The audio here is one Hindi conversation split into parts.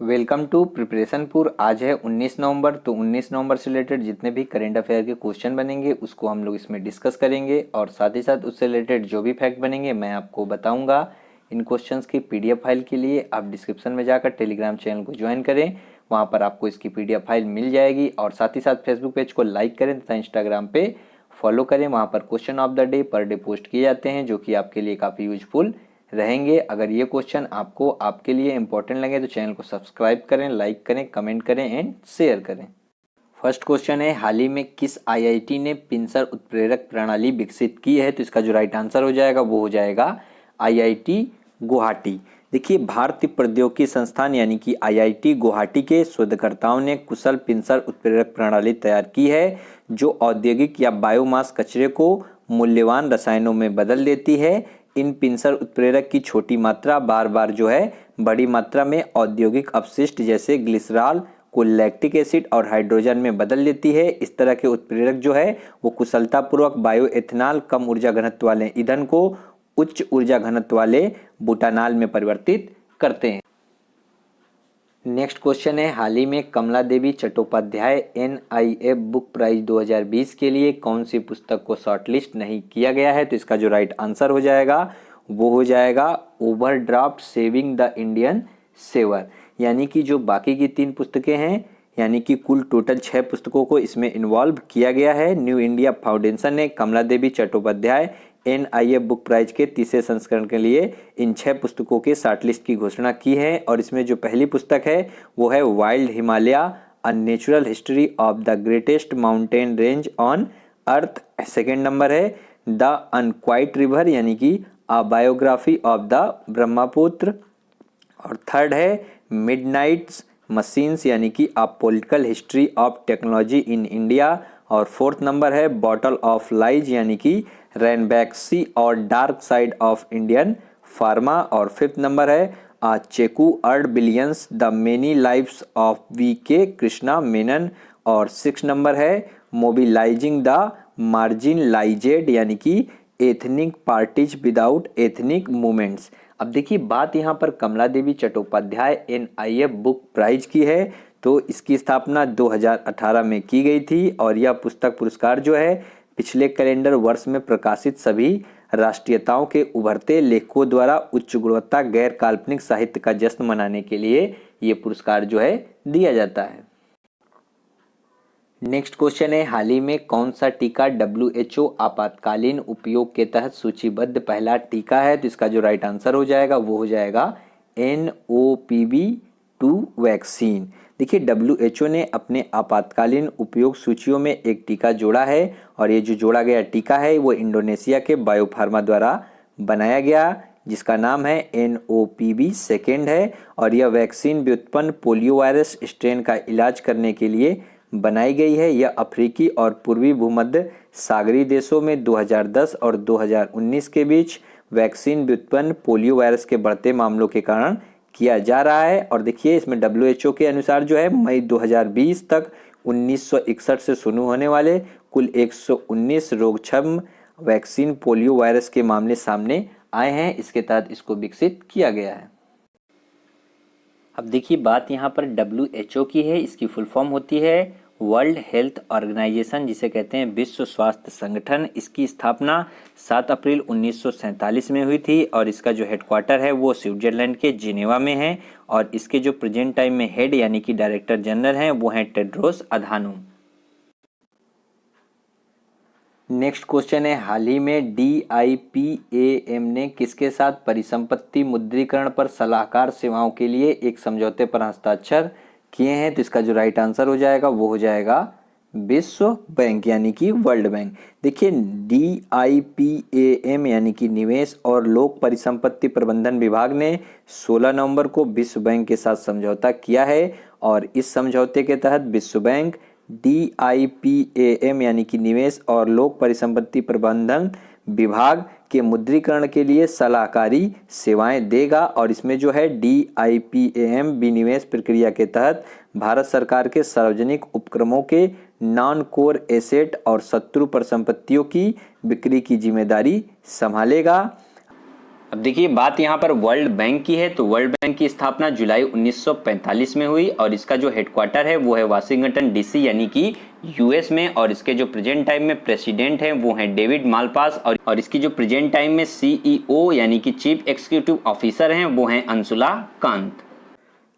Welcome to प्रिपरेशनपुर। आज है 19 नवंबर। तो 19 नवंबर से रिलेटेड जितने भी करेंट अफेयर के क्वेश्चन बनेंगे उसको हम लोग इसमें डिस्कस करेंगे और साथ ही साथ उससे रिलेटेड जो भी फैक्ट बनेंगे मैं आपको बताऊंगा। इन क्वेश्चंस की पीडीएफ फाइल के लिए आप डिस्क्रिप्शन में जाकर टेलीग्राम चैनल को ज्वाइन करें, वहाँ पर आपको इसकी पीडीएफ फाइल मिल जाएगी। और साथ ही साथ फेसबुक पेज को लाइक करें तथा इंस्टाग्राम पे फॉलो करें, वहाँ पर question of the day per day post किए जाते हैं जो कि आपके लिए काफ़ी यूजफुल रहेंगे। अगर ये क्वेश्चन आपको आपके लिए इंपॉर्टेंट लगे तो चैनल को सब्सक्राइब करें, लाइक करें, कमेंट करें एंड शेयर करें। फर्स्ट क्वेश्चन है, हाल ही में किस आईआईटी ने पिंसर उत्प्रेरक प्रणाली विकसित की है? तो इसका जो राइट आंसर हो जाएगा वो हो जाएगा आईआईटी गुवाहाटी। देखिए, भारतीय प्रौद्योगिकी संस्थान यानी कि आईआईटी गुवाहाटी के शोधकर्ताओं ने कुशल पिंसर उत्प्रेरक प्रणाली तैयार की है जो औद्योगिक या बायोमास कचरे को मूल्यवान रसायनों में बदल देती है। इन पिंसर उत्प्रेरक की छोटी मात्रा बार बार जो है बड़ी मात्रा में औद्योगिक अपशिष्ट जैसे ग्लिसरॉल को लैक्टिक एसिड और हाइड्रोजन में बदल देती है। इस तरह के उत्प्रेरक जो है वो कुशलतापूर्वक बायोएथेनॉल कम ऊर्जा घनत्व वाले ईंधन को उच्च ऊर्जा घनत्व वाले बुटानॉल में परिवर्तित करते हैं। नेक्स्ट क्वेश्चन है, हाल ही में कमला देवी चट्टोपाध्याय NIF बुक प्राइज 2020 के लिए कौन सी पुस्तक को शॉर्टलिस्ट नहीं किया गया है? तो इसका जो राइट आंसर हो जाएगा वो हो जाएगा overdraft saving the Indian saver. यानी कि जो बाकी की 3 पुस्तकें हैं, यानी कि कुल टोटल 6 पुस्तकों को इसमें इन्वॉल्व किया गया है। न्यू इंडिया फाउंडेशन ने कमला देवी चट्टोपाध्याय NIF बुक प्राइज के तीसरे संस्करण के लिए इन 6 पुस्तकों के शॉर्टलिस्ट की घोषणा की है। और इसमें जो पहली पुस्तक है वो है wild Himalaya a natural history of the greatest mountain range on earth. Second number है द अनक्वाइट रिवर यानी कि a biography of the Brahmaputra. और थर्ड है मिडनाइट्स मशीन्स यानी कि a political history of technology in India. और फोर्थ नंबर है बॉटल ऑफ लाइज यानी कि रेनबैक्सी और dark side of Indian pharma. और फिफ्थ नंबर है a chequered brilliance the many lives of VK Krishna Menon. और सिक्स नंबर है मोबिलाइजिंग द मार्जिनलाइजेड यानी कि ethnic parties without ethnic movements. अब देखिए, बात यहाँ पर कमला देवी चट्टोपाध्याय NIF बुक प्राइज की है। तो इसकी स्थापना 2018 में की गई थी और यह पुस्तक पुरस्कार जो है पिछले कैलेंडर वर्ष में प्रकाशित सभी राष्ट्रीयताओं के उभरते लेखकों द्वारा उच्च गुणवत्ता गैर काल्पनिक साहित्य का जश्न मनाने के लिए ये पुरस्कार जो है दिया जाता है। नेक्स्ट क्वेश्चन है, हाल ही में कौन सा टीका WHO आपातकालीन उपयोग के तहत सूचीबद्ध पहला टीका है? तो इसका जो राइट आंसर हो जाएगा वो हो जाएगा NOPV2 वैक्सीन। देखिए, WHO ने अपने आपातकालीन उपयोग सूचियों में एक टीका जोड़ा है और ये जो जोड़ा गया टीका है वो इंडोनेशिया के बायोफार्मा द्वारा बनाया गया जिसका नाम है NOPV सेकेंड है। और यह वैक्सीन व्युत्पन्न पोलियो वायरस स्ट्रेन का इलाज करने के लिए बनाई गई है। यह अफ्रीकी और पूर्वी भूमध्य सागरीय देशों में 2010 और 2019 के बीच वैक्सीन व्युत्पन्न पोलियो वायरस के बढ़ते मामलों के कारण किया जा रहा है। और देखिए, इसमें WHO के अनुसार जो है मई 2020 तक 1961 से शुरू होने वाले कुल 119 रोगक्षम वैक्सीन पोलियो वायरस के मामले सामने आए हैं। इसके तहत इसको विकसित किया गया है। अब देखिए, बात यहाँ पर WHO की है। इसकी फुल फॉर्म होती है वर्ल्ड हेल्थ ऑर्गेनाइजेशन, जिसे कहते हैं विश्व स्वास्थ्य संगठन। इसकी स्थापना 7 अप्रैल 1947 में हुई थी और इसका जो हेडक्वार्टर है वो स्विट्जरलैंड के जिनेवा में है। और इसके जो प्रेजेंट टाइम में हेड यानी कि डायरेक्टर जनरल हैं वो हैं टेड्रोस अधानोम। नेक्स्ट क्वेश्चन है, हाल ही में DIPAM ने किसके साथ परिसंपत्ति मुद्रीकरण पर सलाहकार सेवाओं के लिए एक समझौते पर हस्ताक्षर किए हैं? तो इसका जो राइट आंसर हो जाएगा वो हो जाएगा विश्व बैंक यानी कि वर्ल्ड बैंक। देखिए, DIPAM यानी कि निवेश और लोक परिसंपत्ति प्रबंधन विभाग ने 16 नवंबर को विश्व बैंक के साथ समझौता किया है। और इस समझौते के तहत विश्व बैंक DIPAM यानी कि निवेश और लोक परिसंपत्ति प्रबंधन विभाग के मुद्रीकरण के लिए सलाहकारी सेवाएं देगा। और इसमें जो है DIPAM विनिवेश प्रक्रिया के तहत भारत सरकार के सार्वजनिक उपक्रमों के नॉन कोर एसेट और शत्रु परिसंपत्तियों की बिक्री की जिम्मेदारी संभालेगा। अब देखिए बात यहाँ पर वर्ल्ड बैंक की है, तो वर्ल्ड बैंक की स्थापना जुलाई 1945 में हुई और इसका जो हेडक्वार्टर है वो है वाशिंगटन डीसी यानी कि यूएस में, और इसके जो प्रेजेंट टाइम में प्रेसिडेंट हैं वो हैं डेविड मालपास, और इसकी जो प्रेजेंट टाइम में सीईओ यानी कि चीफ एग्जीक्यूटिव ऑफिसर हैं वो हैं अंशुला कांत।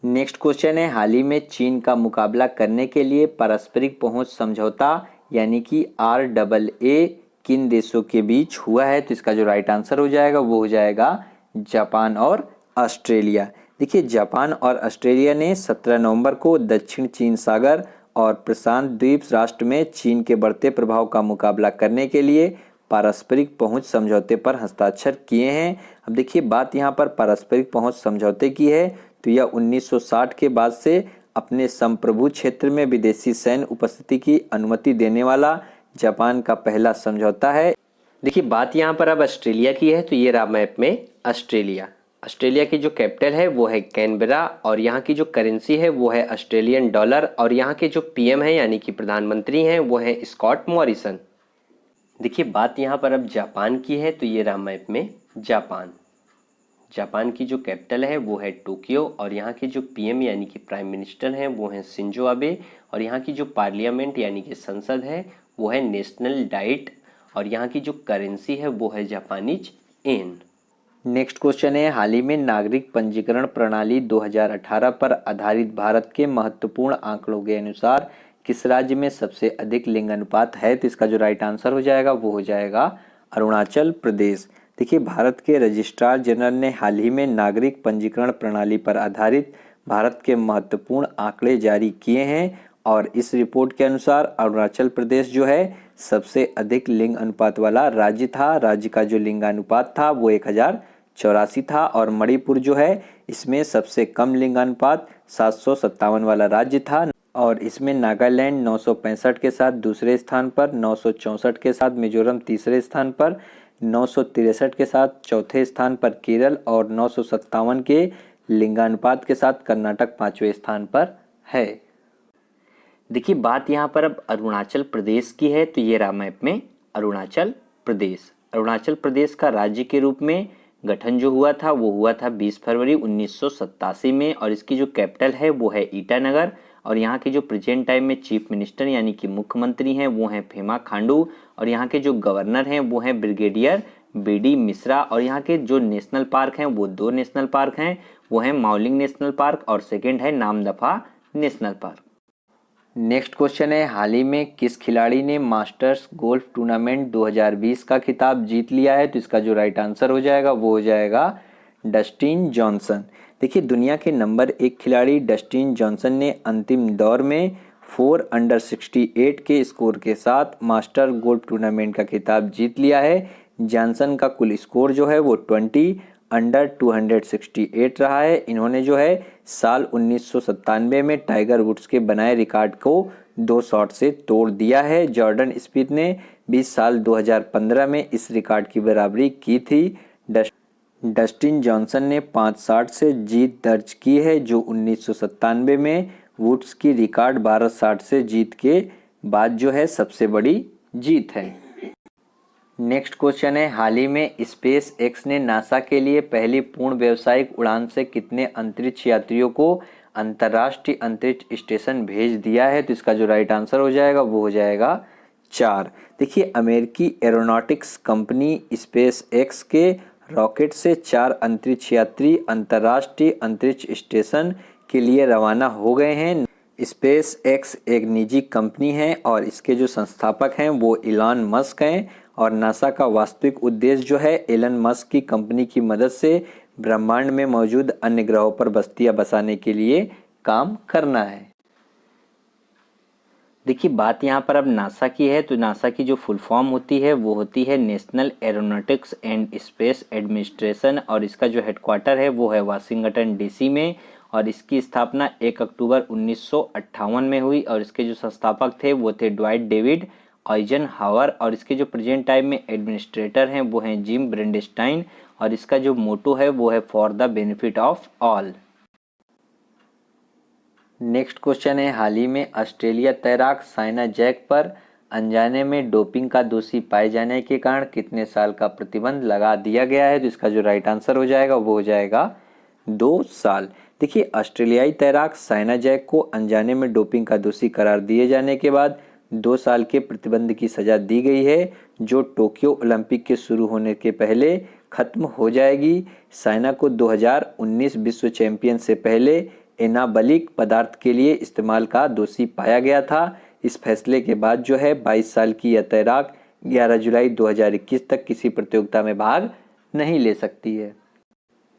नेक्स्ट क्वेश्चन है, हाल ही में चीन का मुकाबला करने के लिए पारस्परिक पहुंच समझौता यानी कि RAA किन देशों के बीच हुआ है? तो इसका जो राइट आंसर हो जाएगा वो हो जाएगा जापान और ऑस्ट्रेलिया। देखिए जापान और ऑस्ट्रेलिया ने 17 नवंबर को दक्षिण चीन सागर और प्रशांत द्वीप राष्ट्र में चीन के बढ़ते प्रभाव का मुकाबला करने के लिए पारस्परिक पहुंच समझौते पर हस्ताक्षर किए हैं। अब देखिए बात यहाँ पर पारस्परिक पहुंच समझौते की है, तो यह 1960 के बाद से अपने संप्रभु क्षेत्र में विदेशी सैन्य उपस्थिति की अनुमति देने वाला जापान का पहला समझौता है। देखिए बात यहाँ पर अब ऑस्ट्रेलिया की है, तो ये रहा मैप में ऑस्ट्रेलिया। ऑस्ट्रेलिया की जो कैपिटल है वो है कैनबरा और यहाँ की जो करेंसी है वो है ऑस्ट्रेलियन डॉलर, और यहाँ के जो पीएम है यानी कि प्रधानमंत्री हैं वो है स्कॉट मॉरिसन। देखिए बात यहाँ पर अब जापान की है, तो ये रहा मैप में जापान। जापान की जो कैपिटल है वो है टोक्यो और यहाँ के जो पीएम यानी कि प्राइम मिनिस्टर हैं वो हैं शिंजो आबे, और यहाँ की जो पार्लियामेंट यानी कि संसद है वो है नेशनल डाइट, और यहाँ की जो करेंसी है वो है जापानीज येन। नेक्स्ट क्वेश्चन है, हाल ही में नागरिक पंजीकरण प्रणाली 2018 पर आधारित भारत के महत्वपूर्ण आंकड़ों के अनुसार किस राज्य में सबसे अधिक लिंग अनुपात है? तो इसका जो राइट आंसर हो जाएगा वो हो जाएगा अरुणाचल प्रदेश। देखिए भारत के रजिस्ट्रार जनरल ने हाल ही में नागरिक पंजीकरण प्रणाली पर आधारित भारत के महत्वपूर्ण आंकड़े जारी किए हैं और इस रिपोर्ट के अनुसार अरुणाचल प्रदेश जो है सबसे अधिक लिंग अनुपात वाला राज्य था। राज्य का जो लिंगानुपात था वो 1084 था, और मणिपुर जो है इसमें सबसे कम लिंगानुपात 757 वाला राज्य था, और इसमें नागालैंड 965 के साथ दूसरे स्थान पर, 964 के साथ मिजोरम तीसरे स्थान पर, 963 के साथ चौथे स्थान पर केरल, और 957 के लिंगानुपात के साथ कर्नाटक पांचवें स्थान पर है। देखिए बात यहाँ पर अब अरुणाचल प्रदेश की है, तो ये रहा मैप में अरुणाचल प्रदेश। अरुणाचल प्रदेश का राज्य के रूप में गठन जो हुआ था वो हुआ था 20 फरवरी 1987 में, और इसकी जो कैपिटल है वो है ईटानगर, और यहाँ के जो प्रेजेंट टाइम में चीफ मिनिस्टर यानी कि मुख्यमंत्री हैं वो हैं पेमा खांडू, और यहाँ के जो गवर्नर हैं वो हैं ब्रिगेडियर BD मिश्रा, और यहाँ के जो नेशनल पार्क हैं वो 2 नेशनल पार्क हैं, वो हैं माउलिंग नेशनल पार्क और सेकेंड है Namdapha national park. Next question है, हाल ही में किस खिलाड़ी ने मास्टर्स गोल्फ टूर्नामेंट 2020 का खिताब जीत लिया है? तो इसका जो राइट आंसर हो जाएगा वो हो जाएगा डस्टिन जॉनसन। देखिए दुनिया के नंबर 1 खिलाड़ी डस्टिन जॉनसन ने अंतिम दौर में 4 अंडर 68 के स्कोर के साथ मास्टर गोल्फ टूर्नामेंट का खिताब जीत लिया है। जॉनसन का कुल स्कोर जो है वो 20 अंडर 268 रहा है। इन्होंने जो है साल 1997 में टाइगर वुड्स के बनाए रिकॉर्ड को 2 शॉट से तोड़ दिया है। जॉर्डन स्पीथ ने भी साल 2015 में इस रिकॉर्ड की बराबरी की थी। डस्टिन जॉनसन ने 5 शॉट से जीत दर्ज की है, जो 1997 में वुड्स की रिकॉर्ड 12 शॉट से जीत के बाद जो है सबसे बड़ी जीत है। नेक्स्ट क्वेश्चन है, हाल ही में स्पेस एक्स ने नासा के लिए पहली पूर्ण व्यावसायिक उड़ान से कितने अंतरिक्ष यात्रियों को अंतर्राष्ट्रीय अंतरिक्ष स्टेशन भेज दिया है? तो इसका जो राइट आंसर हो जाएगा वो हो जाएगा 4। देखिए अमेरिकी एरोनॉटिक्स कंपनी स्पेस एक्स के रॉकेट से 4 अंतरिक्ष यात्री अंतर्राष्ट्रीय अंतरिक्ष स्टेशन के लिए रवाना हो गए हैं। स्पेस एक्स एक निजी कंपनी है और इसके जो संस्थापक हैं वो इलॉन मस्क हैं, और नासा का वास्तविक उद्देश्य जो है एलन मस्क की कंपनी की मदद से ब्रह्मांड में मौजूद अन्य ग्रहों पर बस्तियां बसाने के लिए काम करना है। देखिए बात यहाँ पर अब नासा की है, तो नासा की जो फुल फॉर्म होती है वो होती है national aeronautics and space administration, और इसका जो हेडक्वार्टर है वो है वाशिंगटन डीसी में, और इसकी स्थापना 1 अक्टूबर 1958 में हुई, और इसके जो संस्थापक थे वो थे ड्वाइट डेविड आइजनहावर, और इसके जो प्रेजेंट टाइम में एडमिनिस्ट्रेटर हैं वो हैं जिम ब्रेंडस्टाइन, और इसका जो मोटो है वो है for the benefit of all. Next question है, हाल ही में ऑस्ट्रेलिया तैराक साइना जैक पर अनजाने में डोपिंग का दोषी पाए जाने के कारण कितने साल का प्रतिबंध लगा दिया गया है? तो इसका जो राइट आंसर हो जाएगा वो हो जाएगा 2 साल। देखिए, ऑस्ट्रेलियाई तैराक साइना जैक को अनजाने में डोपिंग का दोषी करार दिए जाने के बाद 2 साल के प्रतिबंध की सजा दी गई है, जो टोक्यो ओलंपिक के शुरू होने के पहले खत्म हो जाएगी। साइना को 2019 विश्व चैंपियन से पहले एनाबलिक पदार्थ के लिए इस्तेमाल का दोषी पाया गया था। इस फैसले के बाद जो है 22 साल की यह तैराक 11 जुलाई 2021 तक किसी प्रतियोगिता में भाग नहीं ले सकती है।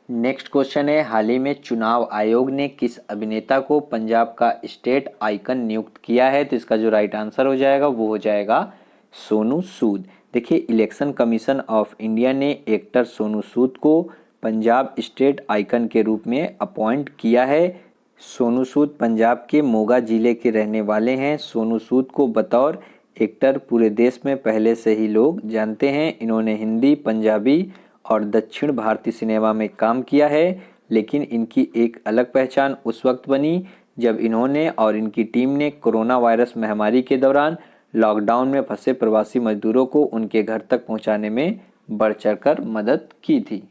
नेक्स्ट क्वेश्चन है, हाल ही में चुनाव आयोग ने किस अभिनेता को पंजाब का स्टेट आइकन नियुक्त किया है? तो इसका जो राइट आंसर हो जाएगा वो हो जाएगा सोनू सूद। देखिए, इलेक्शन कमीशन ऑफ इंडिया ने एक्टर सोनू सूद को पंजाब स्टेट आइकन के रूप में अपॉइंट किया है। सोनू सूद पंजाब के मोगा जिले के रहने वाले हैं। सोनू सूद को बतौर एक्टर पूरे देश में पहले से ही लोग जानते हैं। इन्होंने हिंदी, पंजाबी और दक्षिण भारतीय सिनेमा में काम किया है, लेकिन इनकी एक अलग पहचान उस वक्त बनी जब इन्होंने और इनकी टीम ने कोरोना वायरस महामारी के दौरान लॉकडाउन में फंसे प्रवासी मजदूरों को उनके घर तक पहुंचाने में बढ़ चढ़कर मदद की थी।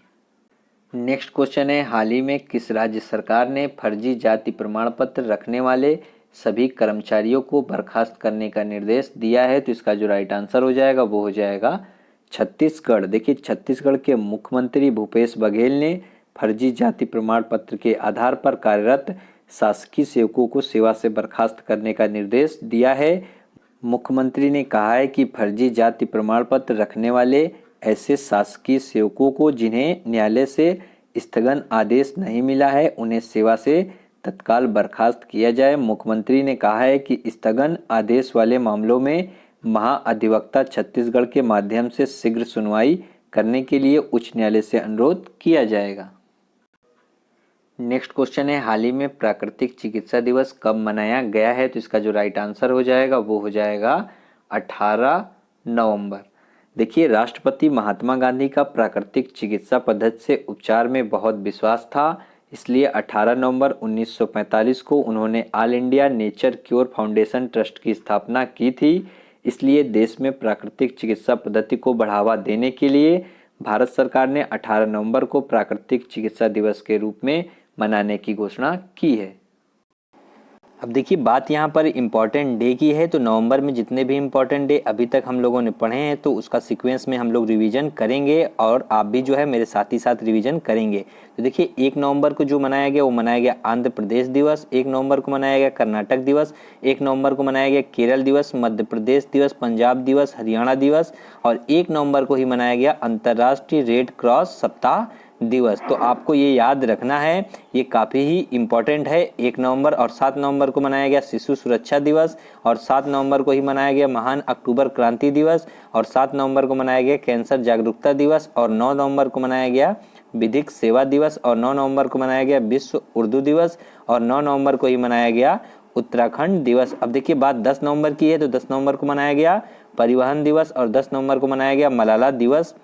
नेक्स्ट क्वेश्चन है, हाल ही में किस राज्य सरकार ने फर्जी जाति प्रमाण पत्र रखने वाले सभी कर्मचारियों को बर्खास्त करने का निर्देश दिया है? तो इसका जो राइट आंसर हो जाएगा वो हो जाएगा छत्तीसगढ़। देखिए, छत्तीसगढ़ के मुख्यमंत्री भूपेश बघेल ने फर्जी जाति प्रमाण पत्र के आधार पर कार्यरत शासकीय सेवकों को सेवा से बर्खास्त करने का निर्देश दिया है। मुख्यमंत्री ने कहा है कि फर्जी जाति प्रमाण पत्र रखने वाले ऐसे शासकीय सेवकों को जिन्हें न्यायालय से स्थगन आदेश नहीं मिला है, उन्हें सेवा से तत्काल बर्खास्त किया जाए। मुख्यमंत्री ने कहा है कि स्थगन आदेश वाले मामलों में महाअधिवक्ता छत्तीसगढ़ के माध्यम से शीघ्र सुनवाई करने के लिए उच्च न्यायालय से अनुरोध किया जाएगा। नेक्स्ट क्वेश्चन है, हाल ही में प्राकृतिक चिकित्सा दिवस कब मनाया गया है? तो इसका जो राइट आंसर हो जाएगा वो हो जाएगा 18 नवंबर। देखिए, राष्ट्रपति महात्मा गांधी का प्राकृतिक चिकित्सा पद्धति से उपचार में बहुत विश्वास था, इसलिए 18 नवंबर 1945 को उन्होंने all India nature cure foundation trust की स्थापना की थी। इसलिए देश में प्राकृतिक चिकित्सा पद्धति को बढ़ावा देने के लिए भारत सरकार ने 18 नवंबर को प्राकृतिक चिकित्सा दिवस के रूप में मनाने की घोषणा की है। अब देखिए, बात यहाँ पर इम्पॉर्टेंट डे की है, तो नवंबर में जितने भी इम्पॉर्टेंट डे अभी तक हम लोगों ने पढ़े हैं तो उसका सीक्वेंस में हम लोग रिवीजन करेंगे और आप भी जो है मेरे साथ ही साथ रिवीजन करेंगे। तो देखिए, 1 नवंबर को जो मनाया गया वो मनाया गया आंध्र प्रदेश दिवस, 1 नवंबर को मनाया गया कर्नाटक दिवस, 1 नवंबर को मनाया गया केरल दिवस, मध्य प्रदेश दिवस, पंजाब दिवस, हरियाणा दिवस और 1 नवंबर को ही मनाया गया अंतर्राष्ट्रीय रेड क्रॉस सप्ताह दिवस। तो आपको ये याद रखना है, ये काफ़ी ही इम्पॉर्टेंट है। 1 नवंबर और 7 नवंबर को मनाया गया शिशु सुरक्षा दिवस और 7 नवंबर को ही मनाया गया महान अक्टूबर क्रांति दिवस और 7 नवंबर को मनाया गया कैंसर जागरूकता दिवस और 9 नवंबर को मनाया गया विधिक सेवा दिवस और 9 नवंबर को मनाया गया विश्व उर्दू दिवस और 9 नवंबर को ही मनाया गया उत्तराखंड दिवस। अब देखिए, बात 10 नवंबर की है तो 10 नवंबर को मनाया गया परिवहन दिवस और 10 नवंबर को मनाया गया मलाला दिवस।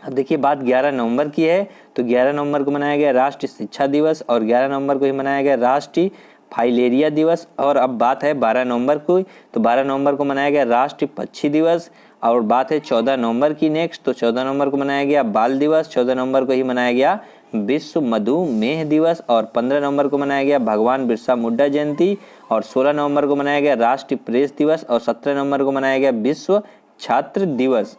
अब देखिए, बात 11 नवंबर की है तो 11 नवंबर को मनाया गया राष्ट्रीय शिक्षा दिवस और 11 नवंबर को ही मनाया गया राष्ट्रीय फाइलेरिया दिवस। और अब बात है 12 नवंबर को, तो 12 नवंबर को मनाया गया राष्ट्रीय पक्षी दिवस। और बात है 14 नवंबर की नेक्स्ट, तो 14 नवंबर को मनाया गया बाल दिवस, 14 नवंबर को ही मनाया गया विश्व मधुमेह दिवस और 15 नवंबर को मनाया गया भगवान बिरसा मुंडा जयंती और 16 नवंबर को मनाया गया राष्ट्रीय प्रेस दिवस और 17 नवंबर को मनाया गया विश्व छात्र दिवस।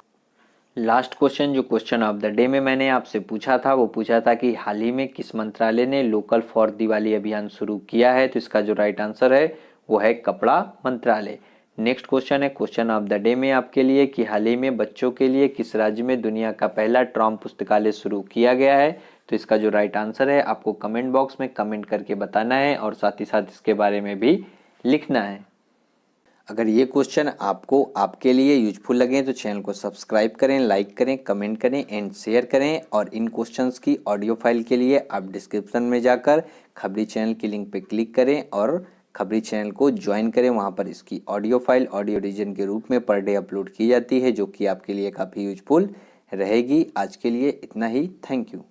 लास्ट क्वेश्चन, जो क्वेश्चन ऑफ द डे में मैंने आपसे पूछा था वो पूछा था कि हाल ही में किस मंत्रालय ने लोकल फॉर दिवाली अभियान शुरू किया है? तो इसका जो राइट आंसर है वो है कपड़ा मंत्रालय। नेक्स्ट क्वेश्चन है क्वेश्चन ऑफ द डे में आपके लिए कि हाल ही में बच्चों के लिए किस राज्य में दुनिया का पहला ट्रॉम पुस्तकालय शुरू किया गया है? तो इसका जो राइट आंसर है आपको कमेंट बॉक्स में कमेंट करके बताना है और साथ ही साथ इसके बारे में भी लिखना है। अगर ये क्वेश्चन आपको आपके लिए यूजफुल लगे तो चैनल को सब्सक्राइब करें, लाइक करें, कमेंट करें एंड शेयर करें। और इन क्वेश्चंस की ऑडियो फाइल के लिए आप डिस्क्रिप्शन में जाकर खबरी चैनल की लिंक पे क्लिक करें और खबरी चैनल को ज्वाइन करें। वहाँ पर इसकी ऑडियो फाइल ऑडियो रीजन के रूप में पर डे अपलोड की जाती है, जो कि आपके लिए काफ़ी यूजफुल रहेगी। आज के लिए इतना ही, थैंक यू।